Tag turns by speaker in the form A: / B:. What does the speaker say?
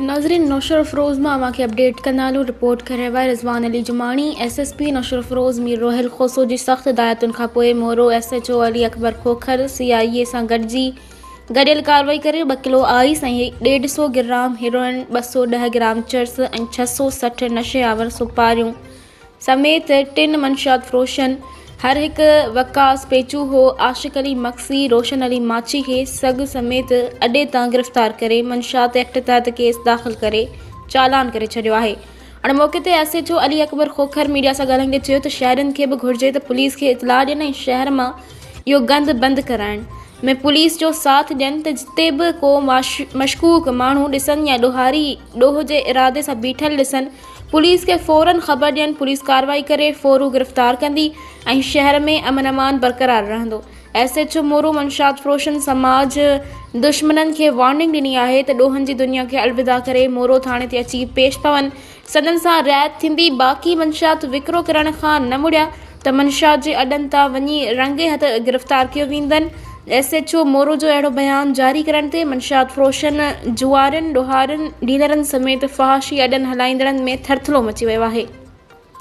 A: नाज़रीन, नौशर अफरोज़ में अवां खे अपडेट कंदालूं। रिपोर्ट करे रहिया रिज़वान अली जुमानी। SSP नौशर अफरोज़ मीर रोहिल खोसो जी सख़्त हिदायतुनि खां पोइ मोरो SHO अली अकबर खोखर CIA सां गॾिजी गॾियल कार्रवाई करे 2 किलो आइस ऐं 150 ग्राम हेरोइन, 210 ग्राम चर्स ऐं 660 नशे आवर सुपारियूं समेत 3 मंशियात फ़रोशन हर एक वकास पेचूहो, आशिक अली मक्सी, रोशन अली माची खे सग समेत अॾे तां गिरफ़्तार करे मंशियात एक्ट तहत केस दाख़िल करे चालान करे छॾियो आहे। हाणे मौक़े ते SHO अली अकबर खोखर मीडिया सां ॻाल्हाईंदे चयो त शहरनि खे बि घुर्जे त पुलिस खे इतलाह ॾियनि ऐं शहर मां इहो गंद बंदि कराइण में पुलिस जो साथ ॾियनि त जिते बि को मशकूक माण्हू ॾिसनि या ॾोह जे इरादे सां बीठल ॾिसनि, पुलिस खे फ़ौरन ख़बर ॾियनि। पुलिस कार्रवाई करे फ़ौरू गिरफ़्तार कंदी ऐं शहर में अमन अमान बरक़रार रहंदो। SHO मोरू मंशियात फ़रोशन समाज दुश्मननि खे वार्निंग ॾिनी आहे त ॾोहनि जी दुनिया खे अलविदा करे मोरो थाणे ते अची पेश पवनि। सदन सां रिआयत थींदी। बाक़ी मंशियात विकिरो करण खां न मुड़िया त मंशियात जे अॾनि तां वञी रंगे हथ गिरफ़्तार कयो वेंदनि। SHO मोरो जो अहिड़ो बयान जारी करण ते मंशियात फ़रोशन, जुआरियुनि, ॾोहारियुनि, डीलरनि समेत फ़हाशी अॾनि हलाईंदड़नि में थरथलो मची वियो आहे।